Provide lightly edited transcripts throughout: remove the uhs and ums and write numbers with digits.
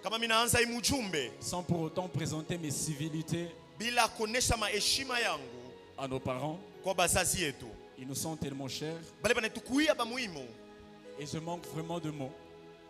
kama minaanza hii mjumbe sans pour autant présenter mes civilités bila kuonesha maheshima yangu à nos parents. kwa bazazi yetu, Ils nous sont tellement chers bale banatukuia ba muhimu, et je manque vraiment de mots.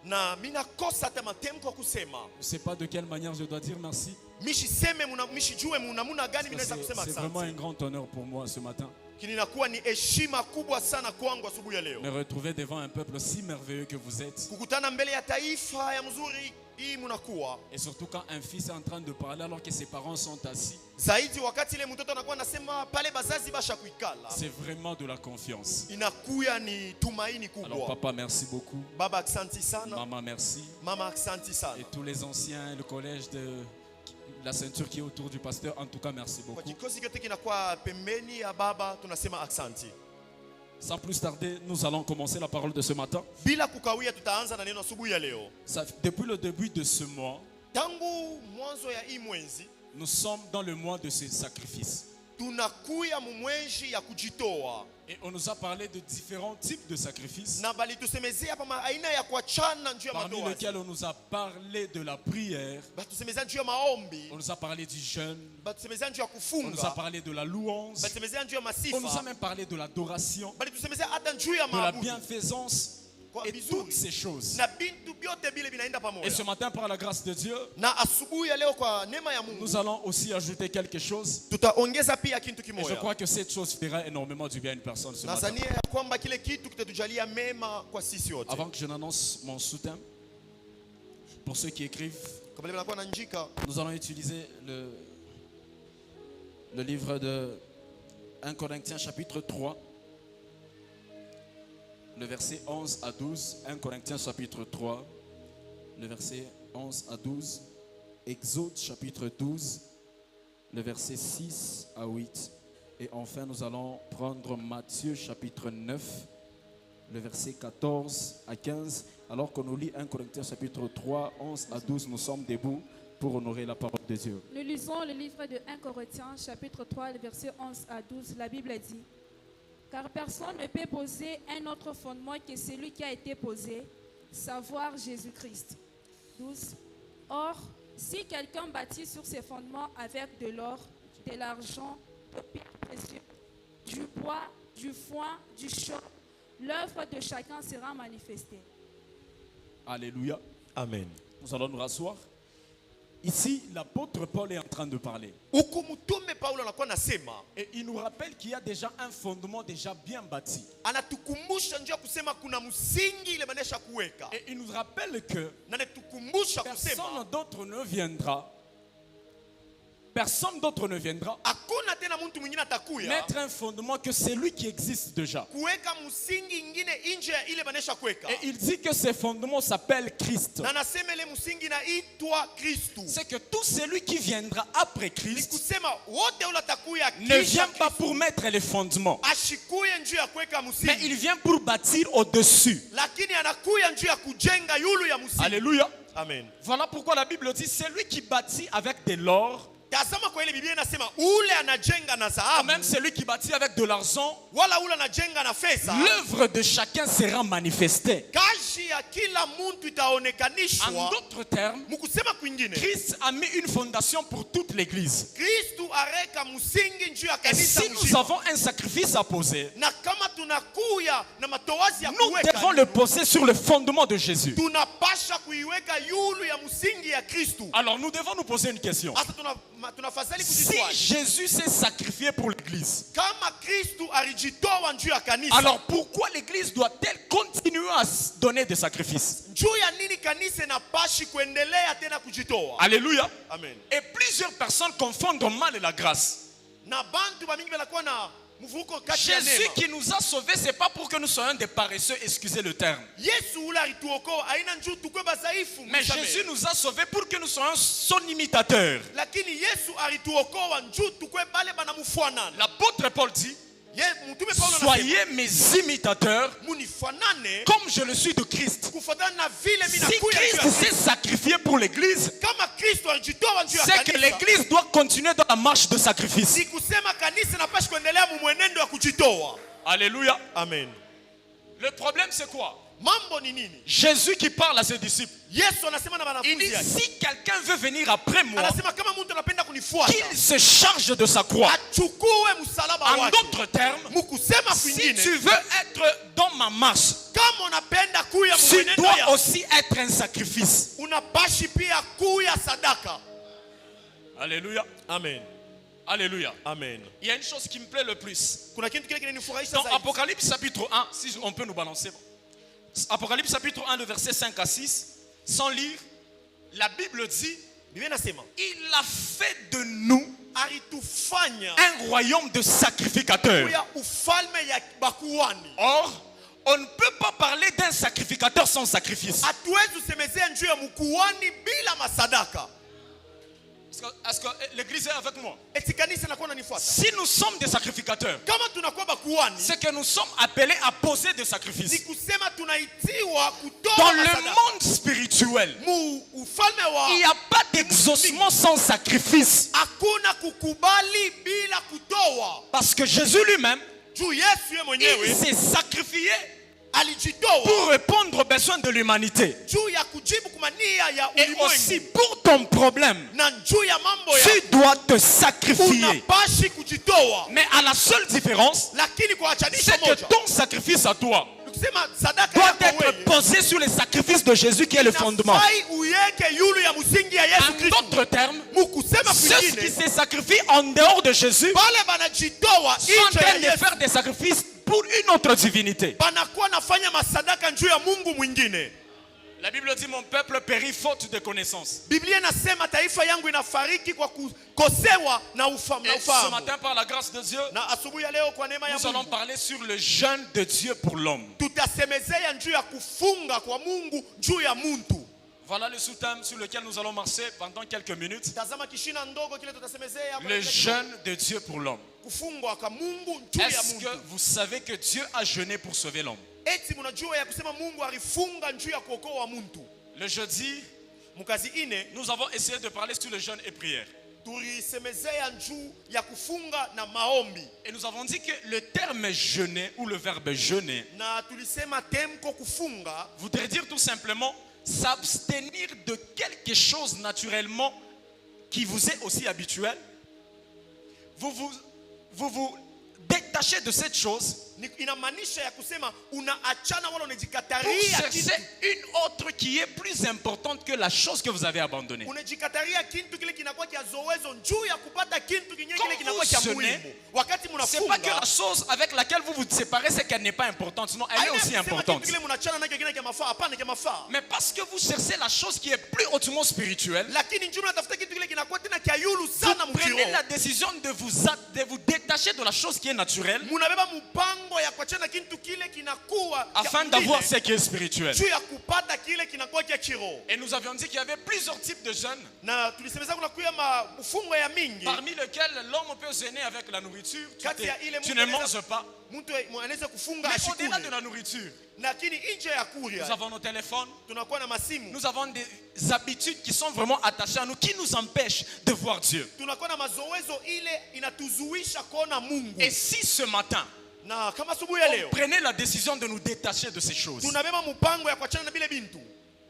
na mina kosa hata matemko kusema. Je ne sais pas de quelle manière je dois dire merci. Mishijue namuna gani minaweza kusema C'est vraiment asante. un grand honneur pour moi ce matin. Kinakuwa ni heshima kubwa sana kwangu asubuhi ya leo. Me retrouver devant un peuple si merveilleux que vous êtes. Kukutana mbele ya taifa ya mzuri hii munakuwa. Et surtout quand un fils est en train de parler alors que ses parents sont assis. Zaidi wakati ile mtoto anakuwa anasema pale bazazi basha kuikala. C'est vraiment de la confiance. Inakuya ni tumaini kubwa. Alors papa, merci beaucoup. Baba aksanti sana. Maman, merci. Mama aksanti sana. Et tous les anciens, le collège de la ceinture qui est autour du pasteur, en tout cas merci Kwa beaucoup. kikosi kyote kinakuwa pembeni ya baba tunasema aksanti. Sans plus tarder, nous allons commencer la parole de ce matin. Bila kukawia tutaanza na neno asubuhi ya leo. Depuis le début de ce mois, Tangu mwanzo ya hii mwezi nous sommes dans le mois de ce sacrifice. tunakuya mumweji ya kujitoa. Et on nous a parlé de différents types de sacrifices, Na bali tusemezea hapa aina ya kuachana njuu ya parmi madoa. lesquels on nous a parlé de la prière, Batusemezea njuu ya maombi, on nous a parlé du jeûne, batusemezea njuu ya on nous a kufunga, parlé de la louange, batusemezea njuu ya on nous a masifa, même parlé de l'adoration, bali tusemezea hata njuu ya de la maabudu. bienfaisance Kwa et vizuri. toutes ces choses. Na bintu byote bile binaenda Et ce pamoja. matin, par la grâce de Dieu, Na asubuhi ya leo kwa neema ya Mungu nous allons aussi ajouter quelque chose. tutaongeza pia kitu Et je kimoja. crois que cette chose fera énormément du bien à une personne ce matin. Nazania ya kwamba kile kitu kitatujalia mema kwa sisi wote. Avant que je n'annonce mon soutien, pour ceux qui écrivent, Kwa vile banakuwa na njika, nous allons utiliser le livre de 1 Corinthiens chapitre 3, le verset 11 à 12. 1 Corinthiens chapitre 3, le verset 11 à 12. Exode chapitre 12, le verset 6 à 8. Et enfin, nous allons prendre Matthieu chapitre 9, le verset 14 à 15. Alors qu'on nous lit 1 Corinthiens chapitre 3, 11 à 12, nous sommes debout pour honorer la parole de Dieu. Nous lisons le livre de 1 Corinthiens, chapitre 3, le verset 11 à 12. La Bible dit: Car personne ne peut poser un autre fondement que celui qui a été posé, savoir Jésus-Christ. 12. Or, si quelqu'un bâtit sur ses fondements avec de l'or, de l'argent, de pierres précieuses, du bois, du foin, du chaux, l'œuvre de chacun sera manifestée. Alléluia. amen. Nous allons nous rasseoir. Ici, l'apôtre Paul est en train de parler. Huku mtume Paulo anakuwa nasema, Et il nous rappelle qu'il y a déjà un fondement déjà bien bâti. anatukumbusha njia kusema kuna msingi ile manesha kuweka. Et il nous rappelle que Na anatukumbusha kusema personne d'autre ne viendra. Personne d'autre ne viendra hakuna tena mtu mwingine atakuya mettre un fondement que celui qui existe déjà. kuweka msingi ingine nje ya ile manesha kuweka. Et il dit que ce fondement s'appelle Christ. Na nasema ile msingi naitwa Kristu. C'est que tout celui qui viendra après Ni Christ kusema wote ule atakuya ne vient pas pour mettre les fondements, ashikuye njuu ya kuweka mais msingi, il vient pour bâtir au-dessus. lakini anakuya njuu ya kujenga yulu ya msingi. Alléluia. Amen. Voilà pourquoi la Bible dit celui qui bâtit avec de l'or, Tazama kwa ile Biblia inasema ule anajenga na ou dhahabu même celui qui bâtit avec de l'argent, wala ule anajenga na fedha, l'œuvre de chacun sera manifestée. kazi ya kila mtu En itaonekanishwa. d'autres termes, Mkusema kwingine, Christ a mis une fondation pour toute l'église. Kristu areka msingi njuu ya Et kanisa si nous mzima. avons un sacrifice à poser, Na kama tunakuya na matowazi ya nous kuweka, devons le poser sur le fondement de Jésus. tunapasha kuiweka yulu ya msingi ya Kristu. Alors nous devons nous poser une question. Hasa tunafadhali Si kujitwali. Jésus s'est sacrifié pour l'église, Kama Kristu alijitoa njuu ya kanisa, alors pourquoi l'église doit-elle continuer à donner des sacrifices? njuu ya nini kanisa inapashi kuendelea tena kujitoa? Alléluia. Amen. Et plusieurs personnes confondent mal la grâce. Na bantu bamingi banakuwa na mvuko kati ya Jésus neema. qui nous a sauvés, c'est pas pour que nous soyons des paresseux, excusez le terme. Yesu ule alituokoa aina njuu tukwe badhaifu, Mais msamehe. Jésus nous a sauvés pour que nous soyons son imitateur. Lakini Yesu alituokoa njuu tukwe bale banamfuanana. L'apôtre Paul dit, Mtume Paulo anasema, soyez mes imitateurs munifanane comme je le suis de Christ. kufuatana na vile mimi Si nakuya Christ njuu ya s'est sacrifié pour l'église, kama Kristo alijitoa njuu ya c'est que kanisa. l'église doit continuer dans la marche de sacrifice. Si kusema kanisa napashi kuendelea mumwenendo wa kujitoa. Alléluia. Amen. Le problème c'est quoi? Mambo ni nini? Jésus qui parle à ses disciples. Yesu anasema na Il wanafunzi dit, yake. si quelqu'un veut venir après moi, Anasema kama mtu anapenda kunifuata, qu'il se charge de sa croix. achukue msalaba En wake. d'autres termes, Mkusema si kwingine, tu veux être dans ma marche, kama unapenda kuya tu mwenendo dois ya, aussi être un sacrifice. unapashi pia kuya sadaka. Alléluia. Amen. Alléluia. Amen. Il y a une chose qui me plaît le plus. Kuna kitu kile kinanifurahisha Dans zaidi. Apocalypse chapitre 1, si on peut nous balancer. Apocalypse chapitre 1, le verset 5 à 6, sans lire, la Bible dit, Biblia inasema, il a fait de nous alitufanya un royaume de sacrificateurs. kuya ufalme ya bakuhani. Or, on ne peut pas parler d'un sacrificateur sans sacrifice. Hatuwezi kusemezea juu ya mkuhani bila masadaka. Est-ce que l'église est avec moi? Eti kanisa nakuwa nanifuata. Si nous sommes des sacrificateurs, Kama tunakuwa bakuhani, c'est que nous sommes appelés à poser des ni sacrifices. kusema tunaitiwa kutoa Dans le masadaka. monde spirituel, Mu ufalme wa il n'y a pas d'exaucement sans sacrifice. hakuna kukubali bila kutoa. Parce que Jésus lui-même, Juu Yesu yeye il mwenyewe s'est sacrifié alijitoa pour répondre aux besoins de l'humanité. juu ya kujibu kumania ya Et aussi ulimwengu. pour ton problème, Na juu ya mambo ya tu dois te sacrifier. unapashi kujitoa, Mais à la seule différence, lakini kwa achanisho c'est que moja ton sacrifice à toi nikusema sadaka doit yako être wewe posé sur les sacrifices de Jésus qui est le fondement. inafai uyeke yulu ya msingi ya Yesu En Kristo. d'autres termes, Mukusema ceux qui kwingine se sacrifient en dehors de Jésus pale banajitoa sont en nje train ya de Yesu, faire des sacrifices pour une autre divinité. banakuwa nafanya masadaka juu ya Mungu mwingine. La Bible dit mon peuple périt faute de connaissance. Biblia inasema taifa yangu inafariki kwa kukosewa na Et ce ufahamu. matin, par la grâce de Dieu, Na asubuhi ya leo kwa neema ya nous allons Mungu parler sur le jeûne de Dieu pour l'homme. tutasemezea juu ya kufunga kwa Mungu juu ya muntu. Voilà le sous-thème sur lequel nous allons marcher pendant quelques minutes. Tazama kishina ndogo kile tutasemezea hapa Le katika jeûne de Dieu pour l'homme. kufungwa kwa Mungu juu ya Est-ce muntu. que vous savez que Dieu a jeûné pour sauver l'homme? Eti mnajua ya kusema Mungu alifunga juu ya kuokoa muntu. Le jeudi, Mkazi ine nous avons essayé de parler sur le jeûne et prière. tulisemezea juu ya kufunga na maombi. Et nous avons dit que le terme jeûner ou le verbe jeûner Na tulisema temko kufunga voudrait dire tout simplement s'abstenir de quelque chose naturellement qui vous est aussi habituel. Vous vous détachez de cette chose inamaanisha ya kusema unaachana wala pour unajikataria chercher kitu. une autre qui est plus importante que la chose que vous avez abandonnée. Unajikataria kitu kile kinakuwa cha zoezo juu ya kupata kitu kingine Quand kile kinakuwa vous cha jeûnez, muhimu. Wakati C'est pas que la mnafunga chose avec laquelle vous vous séparez, c'est qu'elle n'est pas importante. Sinon, elle est aussi haina kusema importante. kitu kile mnachana nacho kingine cha mafaa, hapana cha mafaa. Mais parce que vous cherchez la chose qui est plus hautement spirituelle, Lakini njoo unatafuta kitu kile kinakuwa tena cha yulu sana vous prenez mkiro. la décision de vous détacher de la chose qui est naturelle Munabeba mpango ya kuachana kitu kile kinakuwa cha afin mwingine, d'avoir ce qui est spirituel. juu ya kupata kile kinakuwa cha kiroho. Et nous avions dit qu'il y avait plusieurs types de jeûnes, Na tulisemeza kuna kuya mafungo ya mingi. parmi lesquels l'homme peut jeûner avec la nourriture. Kati ya ile Tu mtu ne anaweza- manges pas. Mtu anaweza kufunga Mais au-delà de ashikule. la nourriture, Lakini nje ya nous kuria avons nos téléphones, tunakuwa na masimu. nous avons des habitudes qui sont vraiment attachées à nous, qui nous empêchent de voir Dieu. Tunakuwa na mazoezo ile inatuzuisha kuona Mungu. Et si ce matin, Na kama asubuhi ya leo prenez la décision de nous détacher de ces choses, tunabeba mpango ya kuachana na bile bintu,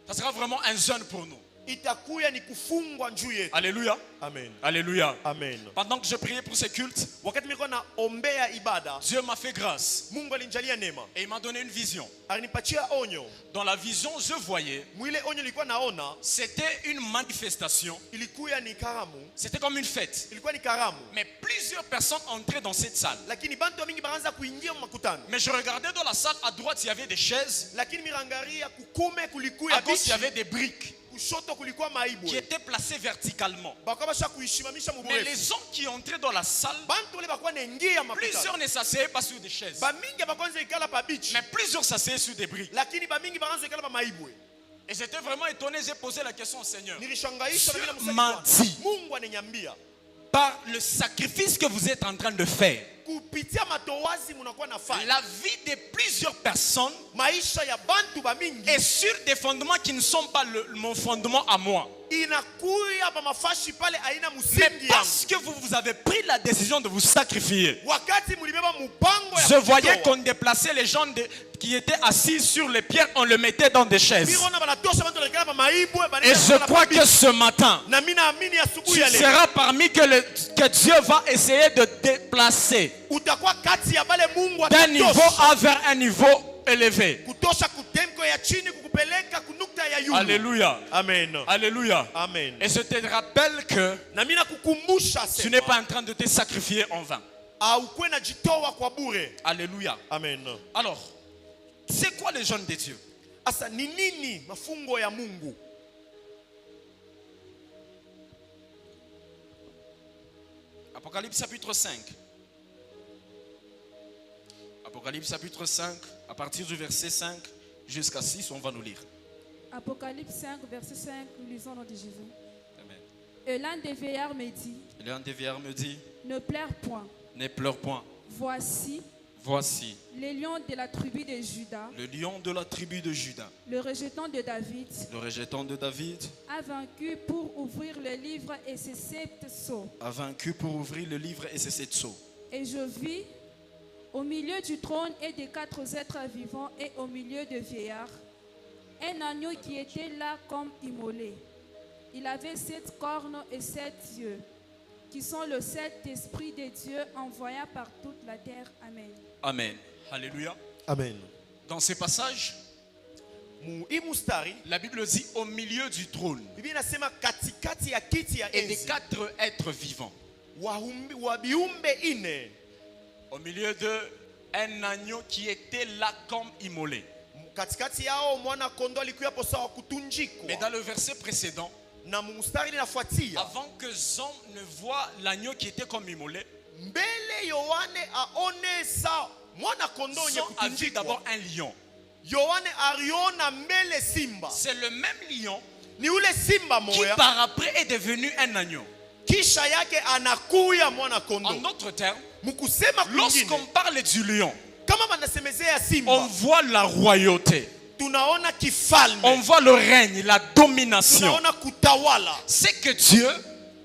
ça sera vraiment un jeûne pour nous. itakuya ni kufungwa juu yetu. Alléluia. Amen. Alléluia. Amen. Pendant que je priais pour ce culte, Wakati nilikuwa naombea ibada, Dieu m'a fait grâce Mungu alinijalia neema. et il m'a donné une vision. Alinipatia onyo. Dans la vision, je voyais, Mwile onyo nilikuwa naona c'était une manifestation, ilikuya ni karamu, c'était comme une fête. ilikuwa ni karamu. Mais plusieurs personnes entraient dans cette salle. Lakini bantu mingi bakaanza kuingia makutano. Mais je regardais dans la salle, à droite, il y avait des chaises, Lakini mirangaria kukume kulikuya à gauche, il y bichi, avait des briques kushoto kulikuwa qui maibwe. étaient placées verticalement. Bakabasha kuishimamisha Mais muburefu. les gens qui entraient dans la salle, Bantu wale bakuwa naingia makutano. plusieurs ne s'asseyaient pas sur des chaises, Bamingi bakwanza ikala pa bichi. mais plusieurs s'asseyaient sur des briques. Lakini bamingi bakaanza ikala pa maibwe. Et j'étais vraiment étonné, j'ai posé la question au Seigneur. Nilishangaishwa na vile Dieu msanii m'a wangu. dit, Mungu ananiambia par le sacrifice que vous êtes en train de faire, kupitia matowazi munakuwa nafanya la vie de plusieurs personnes maisha ya bantu bamingi est sur des fondements qui ne sont pas mon fondement à moi. inakuya pa mafashi pale aina Mais musingi parce que vous avez pris la décision de vous sacrifier, wakati mulibeba mupango je ya voyais kujitoa. qu'on déplaçait les gens qui étaient assis sur les pierres, on les mettait dans des chaises. Mirona banatosha bantu lekala pa maibwe Et banenda je na crois pabi. que ce matin, Na mina amini asubuhi tu ya leo seras parmi que Dieu va essayer de déplacer utakuwa kati ya bale Mungu d'un niveau atatosha A vers un niveau élevé. kutosha kutemko ya chini kukupeleka kunukta ya yulu. Alléluia. Amen. Alléluia. Amen. Et je te rappelle que Na mina kukumbusha tu n'es pas en train de te sacrifier en vain. aukuwe na jitoa kwa bure. Alléluia. Amen. Alors, c'est quoi les jeunes de Dieu? Asa ni nini mafungo ya Mungu? Apocalypse chapitre 5. Apocalypse chapitre 5, à partir du verset 5 jusqu'à 6, on va nous lire. Apocalypse 5, verset 5, nous lisons au nom de Jésus. Amen. Et l'un des vieillards me dit, L'un des vieillards me dit, ne pleure point. ne pleure point. Voici Voici les lions de la tribu de Juda, le lion de la tribu de Juda, le rejeton de David, le rejeton de David, a vaincu pour ouvrir le livre et ses 7 sceaux. a vaincu pour ouvrir le livre et ses 7 sceaux. Et je vis au milieu du trône et des 4 êtres vivants et au milieu de vieillards, un agneau qui était là comme immolé. Il avait 7 cornes et 7 yeux, qui sont le 7 esprits de Dieu envoyés par toute la terre. Amen. Amen. Alléluia. Amen. Dans ce passage, Hii mustari la Bible dit au milieu du trône Biblia inasema katikati ya kiti ya et des enzi 4 êtres vivants. wa biumbe ine, Au milieu de un agneau qui était là comme immolé. katikati yao mwana kondo alikuwa hapo sawa kutunjikwa. Mais dans le verset précédent, Na mustari linafuatia avant que Jean ne voit l'agneau qui était comme immolé, mbele Yohane aone sa mwana kondo yenye Jean a vu kutunjikwa. d'abord un lion. Yohane aliona mbele simba, C'est le même lion ni ule simba qui moya, par après est devenu un agneau. kisha yake anakuya mwana kondo. En d'autres termes, Mkusema lorsqu'on kwingine, parle du lion, kama banasemezea on simba, voit la royauté, tunaona kifalme, on voit le règne, la domination. tunaona kutawala. C'est que Dieu,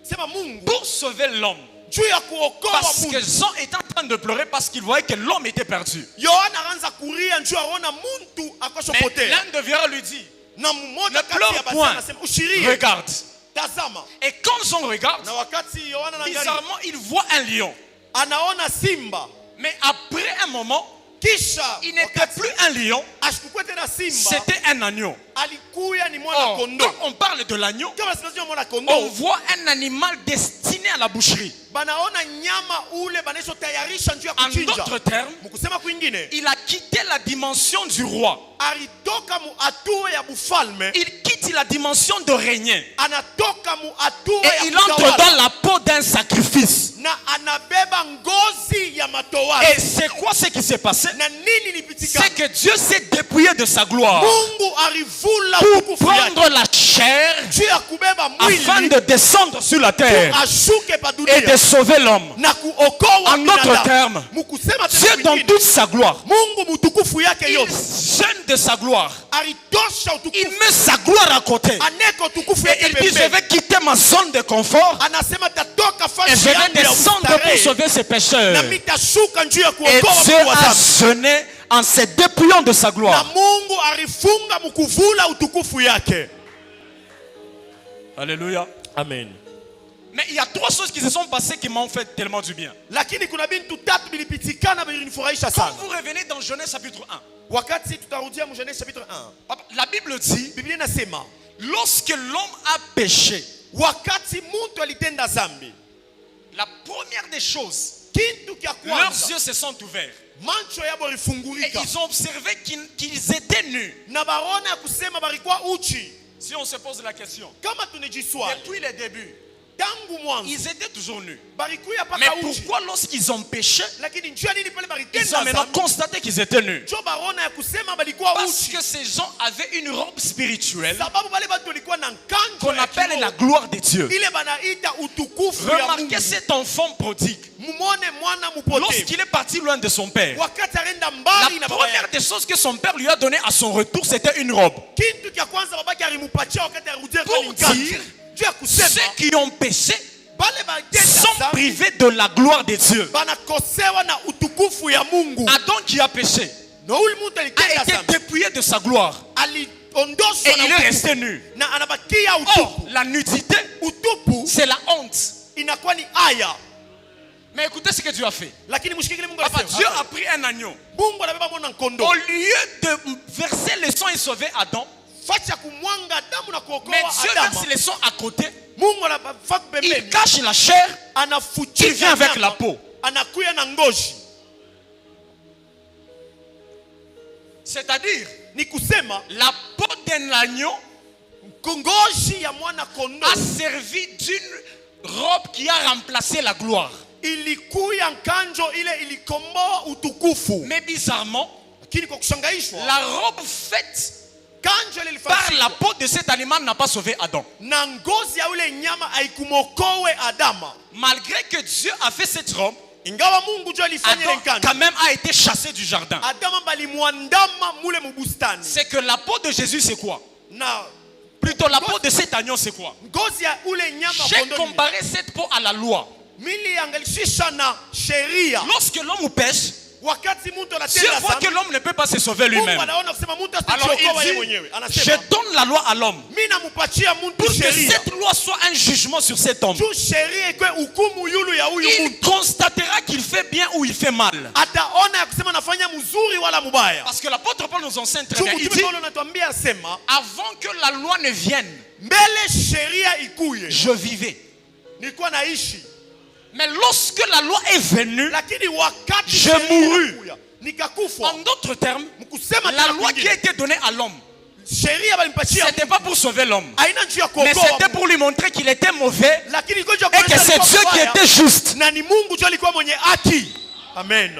Sema Mungu pour sauver l'homme, juu ya kuokoa parce que Mungu. Jean est en train de pleurer parce qu'il voyait que l'homme était perdu. Yohana anaanza kulia njoo aona muntu Mais akoshopotea. l'un de vieillards lui dit, Na mmoja ne kati pleure ya basi point, anasema ushirie, regarde. tazama. Et quand Jean regarde, Na wakati Yohana anaangalia, bizarrement, il voit un lion. anaona simba. Mais après un moment, Kisha il n'était wakati plus un lion, ashikukuwe tena simba, c'était un agneau. alikuya ni mwana Or, kondo. quand on parle de l'agneau, Kama sinazio mwana on kondo, voit un animal destiné à la boucherie. banaona nyama ule banaisho tayarisha njuu ya En kuchinja. d'autres termes, Mkusema kwingine, il a quitté la dimension du roi. alitoka mu hatua ya bufalme, Il quitte la dimension de régner. anatoka mu hatua Et ya il entre kutawala, dans la peau d'un sacrifice. na anabeba ngozi ya matowazi. Et c'est quoi ce qui s'est passé? Na nini lipitika? C'est que Dieu s'est dépouillé de sa gloire Mungu alivula pour utukufu yake prendre la chair juu ya kubeba afin mwili de descendre sur la terre ashuke pa et dunia de sauver l'homme. na kuokoa En d'autres binadamu. termes, Mukusema Dieu tena dans kwingine, toute sa gloire, Mungu mutukufu yake il yote jeûne de sa gloire. alitosha Il utukufu, met sa gloire à côté. aneka utukufu Et yake il dit, je pembeni. vais quitter ma zone de confort Anasema tatoka et fasi je vais yangu ya descendre pour ustarehe sauver ses pécheurs. na mitashuka njuu ya Et kuokoa Dieu watu wa a dhambi. jeûné en se dépouillant de sa Na gloire. Mungu alifunga mukuvula utukufu yake. Alléluia. Amen. Mais il y a 3 choses qui se sont passées qui m'ont fait tellement du bien. Lakini kuna bintu tatu bilipitikana bilinifurahisha Quand sana. vous revenez dans Genèse chapitre 1, Wakati tutarudia mu Genèse chapitre 1, papa, la Bible dit, Biblia inasema lorsque l'homme a péché, wakati muntu alitenda zambi, la première des choses, kitu kya leurs kwanza yeux se sont ouverts. macho yabo Et ilifungulika ils ont observé qu'ils étaient nus. na barona ya kusema balikuwa uchi. Si on se pose la question, Kama tunijiswali depuis le début, tangu mwanzo ils étaient toujours nus. balikuya Mais paka uchi, pourquoi lorsqu'ils ont péché, lakini njia nini pale ils ont balitenda maintenant zambi constaté qu'ils étaient nus? njo barona ya kusema balikuwa Parce uchi, que ces gens avaient une robe spirituelle sababu bale batu walikuwa na nkanjo qu'on ya appelle kiroho, la gloire de Dieu. ile banaita utukufu ya Remarquez Mungu. cet enfant prodigue. Mumone mwana mupotevu Lorsqu'il est parti loin de son père, wakati arenda la mbali na baba première yake, des choses que son père lui a donné à son retour, c'était une robe. kintu kya kwanza babaki alimupatia wakati arudia kwa Pour nkanjo dire, juu ya kusema ceux qui ont péché bale batenda sont zambi privés de la gloire de Dieu. banakosewa na utukufu ya Mungu. Adam qui a péché Na huyu mtu a alitenda été zambi dépouillé de sa gloire aliondoshwa et na il est utukufu, resté nu. na anabakia Or, utupu. la nudité, Utupu c'est la honte. inakuwa ni aya, Mais écoutez ce que Dieu a fait. lakini mshike kile Mungu Papa, alisema. Dieu a pris un agneau. Mungu anabeba mwana kondoo, Au lieu de verser le sang et sauver Adam, facha ya kumwanga damu na kuokoa mais Dieu Adamu, verse le sang à côté. Mungu anafa Il pembeni, cache la chair. Il anafuchika vient avec nyama, la peau. anakuya na ngozi. C'est-à-dire, Ni kusema la peau d'un agneau ngozi ya mwana kondoo a servi d'une robe qui a remplacé la gloire. ilikuya nkanjo ile ilikomboa utukufu. Mais bizarrement, Lakini kwa kushangaishwa, la robe faite kanjo ile par ilifanyika la peau de cet animal n'a pas sauvé Adam. na ngozi ya ule nyama haikumokowe Adama. Malgré que Dieu a fait cette robe, Ingawa Mungu ndio alifanya ile Adam nkanjo, quand même a été chassé du jardin. Adama balimwandama mule mubustani. C'est que la peau de Jésus, c'est quoi? Na Plutôt la peau de cet agneau, c'est quoi? ngozi ya ule nyama J'ai kondoo comparé cette peau à la loi. mili angalishisha na sheria. Lorsque l'homme pêche, Wakati mtu Dieu anatenda voit que dhambi, l'homme ne peut pas se sauver Mungu lui-même. anaona kusema mtu Alors asijiokoa yeye il mwenyewe. dit, je Anasema donne la loi à l'homme mimi namupatia pour mtu que sheria. cette loi soit un jugement sur cet homme. Juu sheria ikwe hukumu yulu ya huyu Il mtu. constatera qu'il fait bien ou il fait mal. Ataona ya kusema nafanya mzuri wala mubaya. Parce que l'apôtre Paul nous enseigne très Juu bien. Il mtume dit, Paulo anatuambia asema avant que la loi ne vienne, mbele sheria ikuye je vivais. nilikuwa naishi, Mais lorsque la loi est venue, lakini wakati Je sheria mourus. inakuya, nikakufa. en d'autres termes, Mkusema la tena loi qui a kwingine, été donnée à l'homme, sheria balimpatia c'était pas pour sauver l'homme, haina njia ya mais kuokoa, c'était pour lui montrer qu'il était mauvais lakini iko njia et que kuonyesha c'est alikuwa Dieu qui mbaya, était juste. na ni Mungu tu alikuwa mwenye haki. Amen.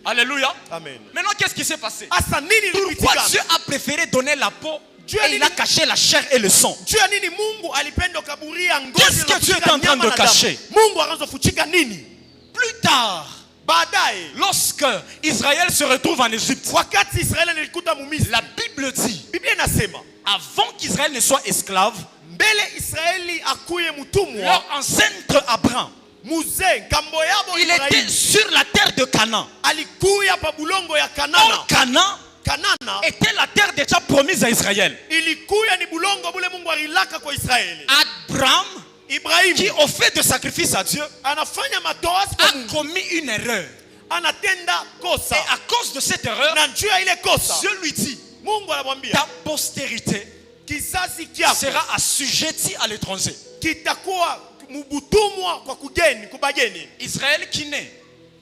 Alléluia. Amen. Maintenant, qu'est-ce qui s'est passé? Asa nini Pourquoi ilipitikana? Dieu a préféré donner la peau Dieu et il a caché la chair et le sang? Juu ya nini Mungu alipenda kaburia ngozi Qu'est-ce na que Dieu kufuchika est en train nyama de na damu? cacher? Mungu akaanza kufuchika nini? Plus tard, Baadaye lorsque Israël se retrouve en Égypte, wakati Israeli nilikuta mumisri, la Bible dit, Biblia inasema avant qu'Israël ne soit esclave, mbele Israeli akuye mtumwa, leur ancêtre Abraham, muzee ngambo yabo il était Ibrahimu sur la terre de Canaan. alikuya pa bulongo ya Or, Kanana. Canaan Kanana était la terre déjà promise à Israël. ilikuya ni bulongo bule Mungu alilaka kwa Israeli. Abraham, qui Ibrahimu au fait de sacrifice à Dieu, anafanya matoasi kwa a Mungu, commis une erreur. anatenda kosa, Et à cause de cette erreur, na juu ya ile kosa Dieu lui dit, Mungu anamwambia ta postérité kizazi kyako sera assujettie à l'étranger. kitakuwa mubutumwa kwa kugeni kubageni. Israël qui naît,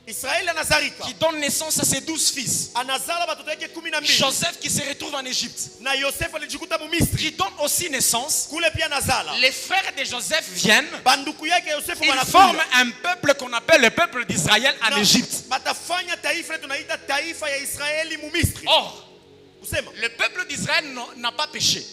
Israeli anazarika, qui donne naissance à ses 12 fils. anazala batoto yake 12, Joseph qui se retrouve en Égypte, na Yosefu alijikuta mumisri qui donne aussi naissance. kule pia nazala. Les frères de Joseph viennent, Banduku yake Yosefu ils forment wanakuja un peuple qu'on appelle le peuple d'Israël en na Égypte. batafanya taifa tunaita taifa ya Israeli mumisri. Or, Kusema le peuple d'Israël n'a pas péché.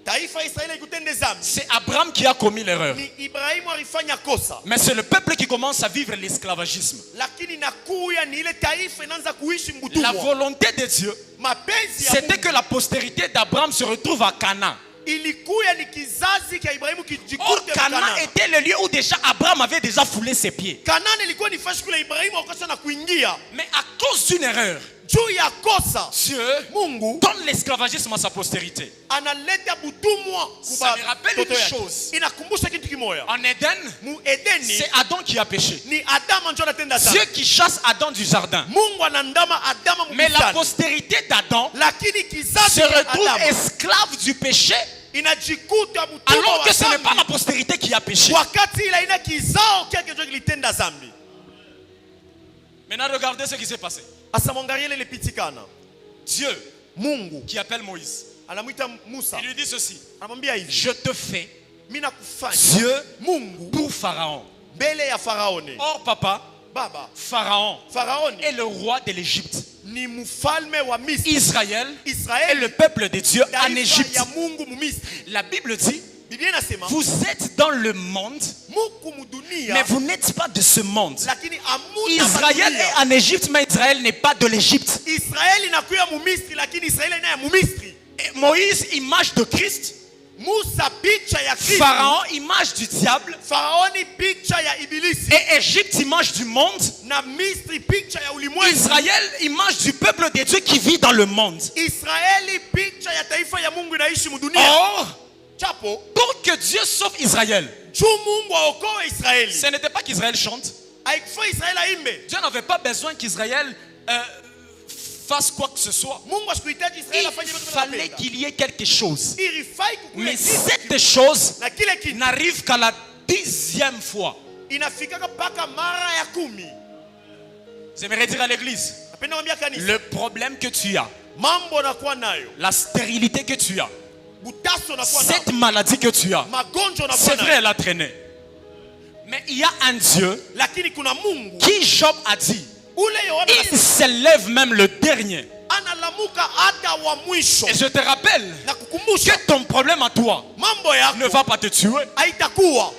taifa ya Israeli ikutende zambi, C'est Abraham qui a commis l'erreur. ni Ibrahimu alifanya kosa, Mais c'est le peuple qui commence à vivre l'esclavagisme. lakini nakuya ni ile taifa inaanza kuishi La mbutumwa. volonté de Dieu, Mapenzi ya c'était Mungu que la postérité d'Abraham se retrouve à Canaan. ilikuya ni kizazi cha Ibrahimu Or, kijikute Canaan Kanana. était le lieu où déjà Abraham avait déjà foulé ses pieds. Kanani ilikuwa ni fashi kule Ibrahimu akasha na kuingia Mais à cause d'une erreur, juu ya kosa. Dieu Mungu donne l'esclavagisme à sa postérité. analeta butumwa Ça me rappelle toto une yake. chose. Inakumbusha kitu kimoya, En Éden, mu Edeni c'est Adam qui a péché. ni Adama ndio anatenda Dieu dhambi. qui chasse Adam du jardin. Mungu anandama Adama Mais la mubustani, postérité d'Adam lakini kizazi se cha retrouve Adama esclave du péché, inajikuta butumwa alors wa que ce n'est pas la dhambi, postérité qui a péché. wakati ila ina kizao kyake ndio kilitenda dhambi. Maintenant, regardez ce qui s'est passé. Asa mwangalie ile lipitikana. Dieu Mungu qui appelle Moïse, anamwita Musa, il lui dit ceci: anamwambia hivi, je te fais mina kufanya Dieu Mungu pour Pharaon. mbele ya Faraoni. Or, papa, Baba, Pharaon Faraoni est le roi de l'Égypte. ni mfalme wa Misri. Israël est Israeli le peuple de Dieu en taifa Égypte. ya Mungu mu Misri. La Bible dit, Biblia inasema vous êtes dans le monde, muku mudunia mais vous n'êtes pas de ce monde. lakini amuna Israël badunia. est en Égypte, mais Israël n'est pas de l'Égypte. Israeli inakuya mu Misri lakini Israeli naye mu Misri. Et Moïse, image de Christ. Musa picha ya Kristo. Pharaon, image du diable. Faraoni picha ya ibilisi. Et Égypte, image du monde. Na Misri picha ya ulimwengu. Israël, image du peuple de Dieu qui vit dans le monde. Israeli picha ya taifa ya Mungu inaishi mu dunia. Or, Chapo, pour que Dieu sauve Israël, juu Mungu aokoe Israeli. ce n'était pas qu'Israël chante. Haikufai Israeli aimbe. Dieu n'avait pas besoin qu'Israël fasse quoi que ce soit. Mungu asikuhitaji Israeli Il afanye vitu fallait anapenda. qu'il y ait quelque chose. Ilifai kukule Mais kitu. cette chose Na kile kitu n'arrive qu'à la 10e fois. inafikaka mpaka mara ya 10. J'aimerais dire à l'église, Napenda mwambia kanisa. le problème que tu as, Mambo nakuwa nayo. la stérilité que tu as, Butaso nakuwa nayo. cette maladie que tu as, Magonjwa nakuwa c'est vrai, nayo. elle a traîné. Mais il y a un Dieu Lakini kuna Mungu. qui, Job a dit, Ule Yohana il s'élève même le dernier. analamuka hata wa mwisho. Et je te rappelle Na kukumbusha que ton problème à toi mambo ne yako va pas te tuer. haitakuwa.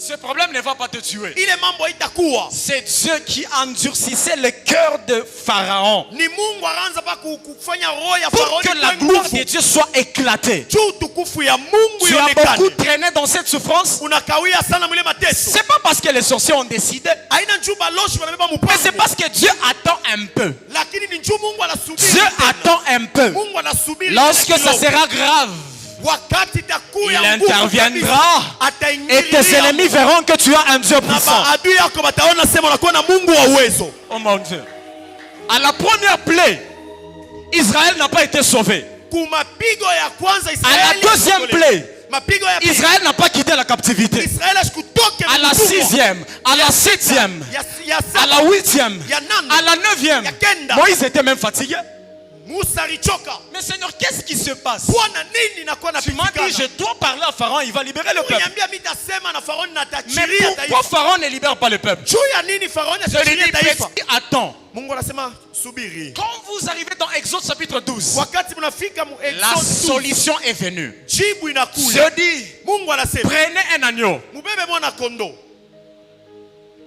Ce problème ne va pas te tuer. Ile mambo haitakuwa. C'est Dieu qui endurcissait le cœur de Pharaon Ni Mungu anaanza pa kufanya roho ya pour Faraoni que la kwa gloire nguvu. de Dieu soit éclatée. Juu tukufu ya Mungu Tu as beaucoup ionekane. traîné dans cette souffrance. Unakawia sana mwile mateso. C'est pas parce que les sorciers ont décidé, Haina njuu baloshi wanabeba mais c'est mpango. parce que Dieu attend un peu. Lakini ni njuu Mungu anasubiri. Dieu tena. attend un peu. Mungu anasubiri. Lorsque ça kidogo. sera grave, Wakati il takuya nguvu interviendra kabisa, et tes ataingilia. ennemis verront que tu as un Dieu Na puissant. maadui yako bataona sema unakuwa na Mungu wa uwezo. Oh mon Dieu. À la première plaie, Israël n'a pas été sauvé. Kumapigo ya kwanza À Israeli. la deuxième plaie, Mapigo ya pili. Israël n'a pas quitté la captivité. Israeli asikutoke À la mtumwa. 6e, à la 7e, Ya à la 8e, Ya nane. à la 9e, Ya kenda. Moïse était même fatigué. Musa alichoka. Mais Seigneur, qu'est-ce qui se passe? Bwana nini nakuwa Tu m'as dit, je dois parler à Pharaon, il va libérer le peuple. Uniambia mimi nitasema na Faraoni na Mais tachiria pourquoi taifa. Pharaon ne libère pas le peuple? Juu ya nini Faraoni Je lui atachiria dis, taifa? petit, attends. Mungu anasema subiri. Quand vous arrivez dans Exode chapitre 12, Wakati mnafika mu la Exode 12, solution est venue. jibu inakuja. Je dis, Mungu anasema prenez un agneau. mubebe mwana kondoo.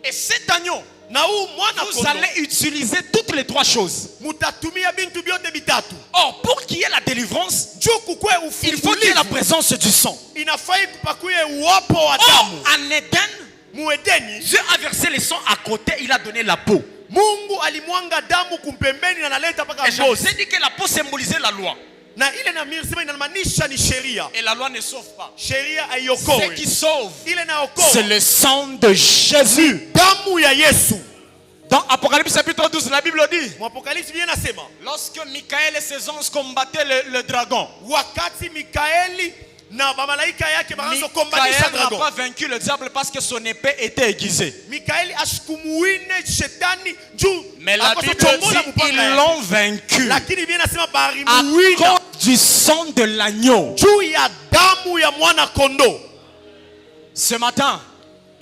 Et cet agneau, Na huu mwana vous kondoo allez utiliser toutes les trois choses. mutatumia bintu byote bitatu. Or, pour qu'il y ait la délivrance, Juu kukue il faut qu'il y ait la ufungulivu. présence du sang. Inafai kupakuye uwapo wa Or, damu. en Éden, Mu Edeni, Dieu a versé le sang à côté, il a donné la peau. Mungu alimwanga damu kumpembeni na analeta mpaka Et je vous ngozi. ai dit que la peau symbolisait la loi. Na ile na mirsema inamaanisha ni sheria. Et la loi ne sauve pas. Sheria Ce haiokoe. qui sauve, Ile c'est naokoa le sang de Jésus. damu ya Yesu. Dans Apocalypse chapitre 12, la Bible dit, Mwapokalipsi bien nasema lorsque Michael et ses anges combattaient le dragon, wakati Mikaeli na bamalaika yake bakaanza kombanisha Michael n'a dragon. pas vaincu le diable parce que son épée était aiguisée. Mikaeli ashikumuine shetani juu Mais la akoso Bible chongola dit mupanga ils yake. l'ont vaincu Lakini bien nasema à barimuwina cause du sang de l'agneau. juu ya damu ya mwana kondo. Ce matin,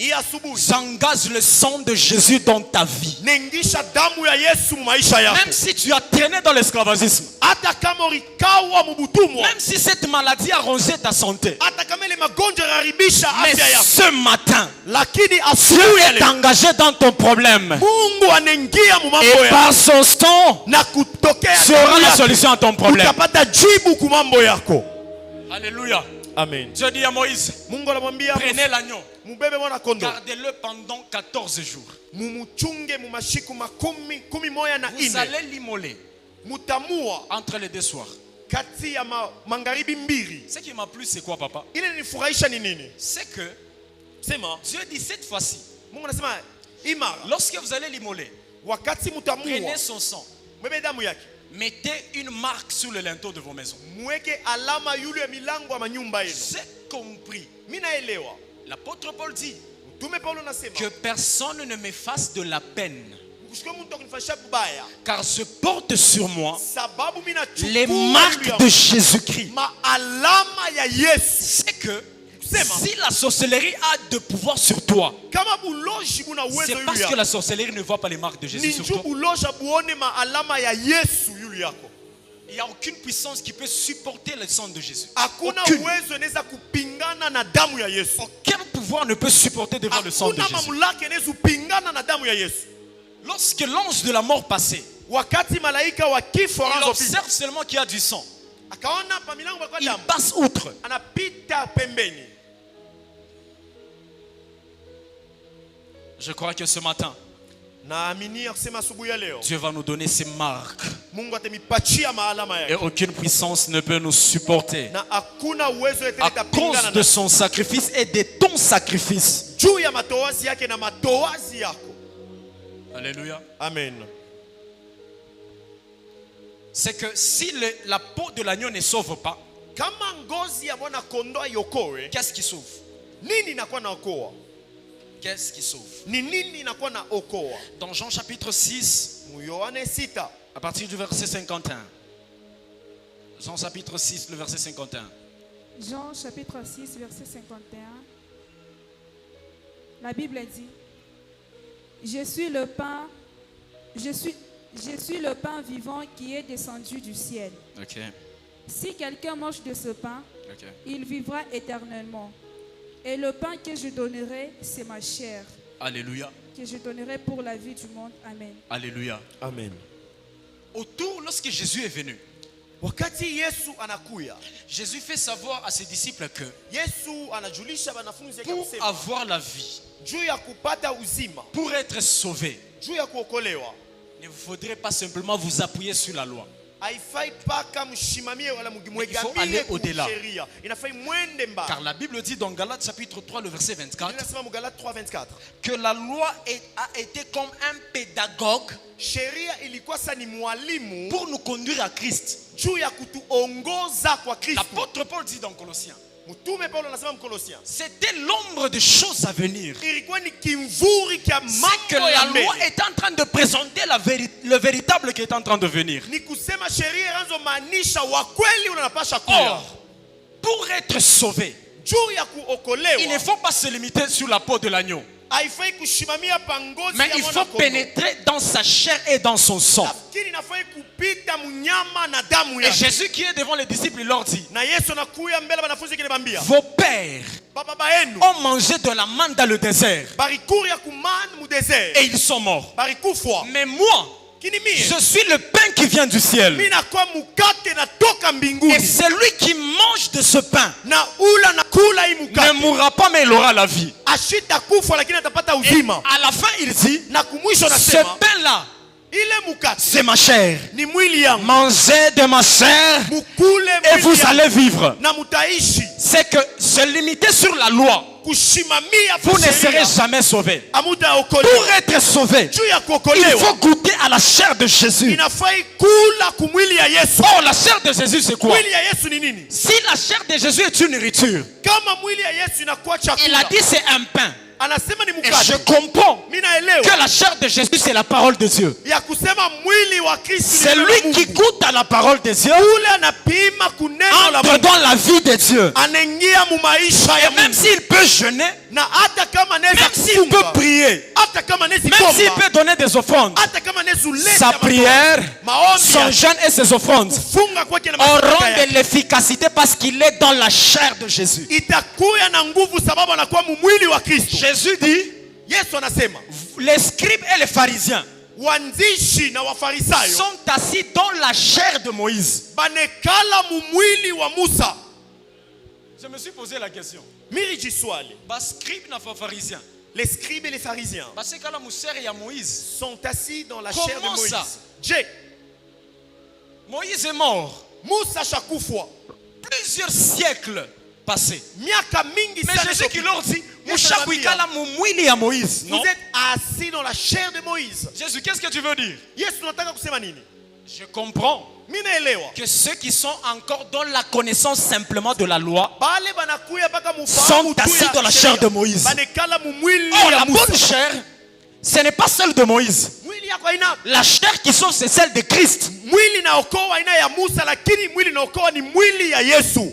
Hii asubuhi j'engage le sang de Jésus dans ta vie. nengisha damu ya Yesu mu maisha yako. Même si tu as traîné dans l'esclavagisme, Hata kama ulikawa mubutumwa, même si cette maladie a rongé ta santé, hata kama ile magonjwa yaribisha mais afya yako, ce matin, lakini Dieu asubuhi ya est leo, engagé dans ton problème. Mungu anaingia mu mambo Et yako par son sang, na kutokea sera damu la yake, solution à ton problème. utapata jibu ku mambo yako. Alléluia. Amen. Dieu dit à Moïse, Mungu anamwambia prenez l'agneau, mubebe mwana kondo, gardez-le pendant 14 jours. mumuchunge mu mashiku kumi moja na Vous ine, allez l'immoler mutamua entre les deux soirs. kati ya magharibi mbili. Ce qui m'a plu, c'est quoi, papa? Ile nifurahisha ni nini? C'est que Sema Dieu dit cette fois-ci, Mungu anasema imara, lorsque vous allez l'immoler, wakati mutamua prenez son sang, mwebe damu yake, mettez une marque sur le linteau de vos maisons. mweke alama yule ya milango ya manyumba yenu. J'ai compris. Mimi naelewa L'apôtre Paul dit mtume Paulo anasema que personne ne me fasse de la peine, usikie mtu akunifanyisha kubaya, car je porte sur moi sababu mimi les nachukua marques de Jésus-Christ. maalama ya Yesu. C'est que kusema si la sorcellerie a de pouvoir sur toi, kama buloji buna uwezo c'est yulu parce que yako, la sorcellerie ne voit pas les marques de Jésus sur ninju toi. bulosha buone maalama ya Yesu yulu yako. Il n'y a aucune puissance qui peut supporter le sang de Jésus. Hakuna Aucune. uwezo inaweza kupingana na damu ya Yesu. Aucun pouvoir ne peut supporter devant le sang de Hakuna Jésus. mamlaka inaweza kupingana na damu ya Yesu. Lorsque l'ange de la mort passait, Wakati malaika wa kifo il anazopita, observe seulement qu'il y a du sang. akaona pa milango kwa Il damu, passe outre. anapita pembeni. Je crois que ce matin, Naaminia kusema asubuhi ya leo, Dieu va nous donner ces marques. Mungu atamipatia maalama Et yake. aucune puissance ne peut nous supporter. Na hakuna uwezo yote À itapingana cause de na son sacrifice et de ton sacrifice. juu ya matoazi yake na matoazi yako. Alléluia. Amen. C'est que si la peau de l'agneau ne sauve pas, Kama ngozi ya mwana kondoo iokoe, qu'est-ce qui sauve? nini inakuwa na okoa? Qu'est-ce qui sauve? Ni nini inakuwa na okoa? Dans Jean chapitre 6, Yohane 6 à partir du verset 51. Jean chapitre 6, le verset 51. Jean chapitre 6, verset 51. La Bible dit, je suis le pain vivant qui est descendu du ciel. Ok, Si quelqu'un mange de ce pain, ok. il vivra éternellement. Et le pain que je donnerai, c'est ma chair, Alléluia, que je donnerai pour la vie du monde. Amen. alléluia. Amen. Autour, lorsque Jésus est venu, Wakati Yesu anakuya, Jésus fait savoir à ses disciples que Yesu anajulisha wanafunzi yake pour kusema avoir la vie, juu ya kupata uzima, pour être sauvé, juu ya kuokolewa, il ne vous faudrait pas simplement vous appuyer sur la loi. haifai paka mshimamie wala aller mwegamie au-delà. sheria. Inafai mwende mbali. Car la Bible dit dans Galates chapitre 3, le verset 24, Inasema mu Galates 3:24. que la loi a été comme un pédagogue Sheria ilikuwa sasa ni mwalimu pour nous conduire à Christ. juu ya kutuongoza kwa Kristo. L'apôtre Paul dit dans Colossiens, Mtume Paulo anasema Mkolosian, c'était l'ombre de choses à venir. ilikuwa ni kimvuri kya C'est que mambo ya la loi mbele. est en train de présenter le véritable qui est en train de venir. Ni kusema sheria inazomaanisha wa kweli unapasha kuya. Or, pour être sauvé, Juu ya il ne kuokolewa faut pas se limiter sur la peau de l'agneau, haifai kushimamia pangozi mais ya il mwana faut kondoo. pénétrer dans sa chair et dans son sang. Lakini inafai kupita mnyama na damu Et yake. Jésus qui est devant les disciples, il leur dit, Na Yesu anakuya mbele wanafunzi kile bambia, vos pères baba yenu ont mangé de la manne dans le désert barikuria kumani mu desert, et ils sont morts. barikufwa. Mais moi, Kini mie je suis le pain qui vient du ciel. mimi nakuwa mukate natoka Et mbinguni, celui qui mange de ce pain na ula na kula hii ne mukate mourra pas, mais il aura la vie. ashita kufa lakini atapata Et uzima. à la fin, il dit, Na kumwisho ce nasema pain-là, ile mukate c'est ma chair. ni mwili yangu, Mangez de ma chair mukule et vous mwili yangu allez vivre. na mutaishi. C'est que se limiter sur la loi, Kushimamia vous ne sheria, serez jamais sauvé. hamutaokolewa. Pour être sauvé, Juu ya il kuokolewa faut goûter à la chair de Jésus. inafai kula kumwili ya Yesu. Oh, la chair de Jésus, c'est quoi? Mwili ya Yesu ni nini? Si la chair de Jésus est une nourriture, Kama mwili ya Yesu inakuwa il a chakula, dit c'est un pain. anasema ni Et je mukate. comprends Mimi naelewa que la chair de Jésus, c'est la parole de Dieu. ya kusema mwili wa Kristo C'est ni neno la lui qui Mungu. goûte à la parole de Dieu, Ule anapima kuneno la entre Mungu, dans la vie de Dieu. anaingia mu maisha ya Et même Mungu. s'il peut jeûner, Na hata kama même anaweza s'il peut kufunga, prier, hata kama anaweza même s'il kuomba, peut donner des offrandes, hata kama anaweza uleta sa prière, maombi son yake, jeûne et ses offrandes kufunga kwake na masadaka auront yake, de l'efficacité parce qu'il est dans la chair de Jésus. itakuya na nguvu sababu anakuwa mu mwili wa Kristo. Jésus dit, Yesu anasema les scribes et les pharisiens wanzishi na wafarisayo sont assis dans la chair de Moïse. banekala mu mwili wa Musa. Je me suis posé la question. Miriji swali, Bas scribe na pharisiens. les scribes et les pharisiens Parce que la moussère il y a Moïse. sont assis dans la Comment chair de Moïse. ça? Je, Moïse est mort. Musa shakufwa Plusieurs siècles passés. miaka mingi Mais sana Jésus qui iliyopita. leur dit, Yesu Moucha anawaambia, kuikala mumwili ya Moïse. vous Non. êtes assis dans la chair de Moïse. Jésus, qu'est-ce que tu veux dire? Yesu nataka kusema nini? Je comprends Mimi naelewa que ceux qui sont encore dans la connaissance simplement de la loi bale banakuya mpaka sont mufahamu tu assis ya dans la sheria. chair de Moïse. Banekala mu mwili Oh, ya la Musa. bonne chair, ce n'est pas celle de Moïse. Mwili yako haina La chair qui sauve, c'est celle de Christ. mwili naokoa aina ya Musa, lakini mwili naokoa ni mwili ya Yesu.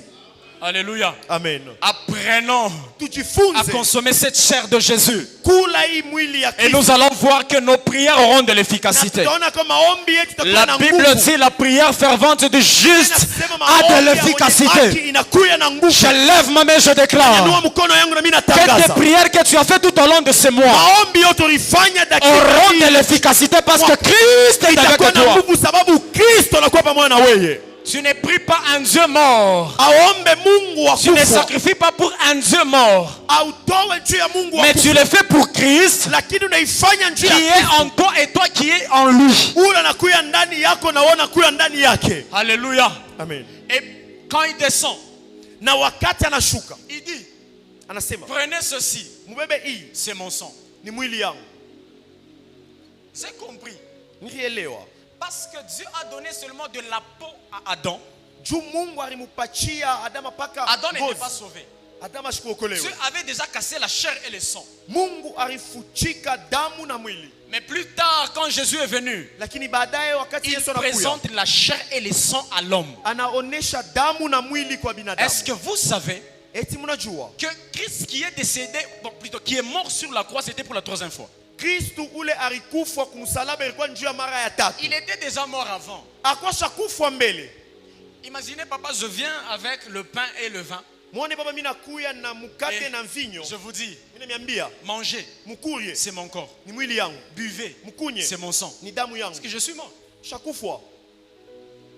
Alléluia. Amen. Apprenons à Tujifunze consommer cette chair de Jésus. kula hii mwili ya Et Kristo. nous allons voir que nos prières auront de l'efficacité. Tutaona kama maombi yetu itakuwa La na Bible nguvu. dit la prière fervente du juste Inasema a maombi de ya wenye l'efficacité. haki inakuya na nguvu. Je lève ma main, je Inua déclare mkono yangu na mimi que tes natangaza. prières que tu as fait tout au long de ce mois Maombi yote ulifanya dakika auront hii de l'efficacité parce que Christ est avec itakuwa na toi. nguvu sababu Kristo anakuwa pamoja na wewe. Tu ne pries pas un Dieu mort. Aombe Mungu wa Tu ne kufa. sacrifies pas pour un Dieu mort. Autoe juu ya Mungu wa Mais tu kufa. le fais pour Christ Lakini unaifanya qui juu ya est en toi et toi qui es en lui. ule anakuya ndani yako na wewe unakuya ndani yake. Alléluia. Amen. Et quand il descend, Na wakati anashuka il dit, anasema prenez ceci, mbebe hii c'est mon sang. ni mwili yangu. J'ai compris. Nielewa. Parce que Dieu a donné seulement de la peau à Adam. Juu Mungu alimpachia Adama paka Adam n'était ngozi. pas sauvé. Adama shikuokolewa. Dieu avait déjà cassé la chair et le sang. Mungu alifuchika damu na mwili. Mais plus tard, quand Jésus est venu, Lakini baadaye wakati il Yesu anakuya présente la chair et le sang à l'homme. anaonesha damu na mwili kwa binadamu. Est-ce que vous savez Eti mnajua que Christ qui est décédé, bon, plutôt qui est mort sur la croix, c'était pour la troisième fois. Kristu ule alikufa kumsalaba ilikuwa njia mara ya tatu. Il était déjà mort avant. Akwasha kufa mbele. Imaginez, papa, je viens avec le pain et le vin. Muone baba mimi nakuya na mkate Et na mvinyo. je vous dis, Mimi niambia mangez, mkurie c'est mon corps. ni mwili yangu. Buvez, Mkunye c'est mon sang. ni damu yangu. Parce que je suis mort. Shakufa.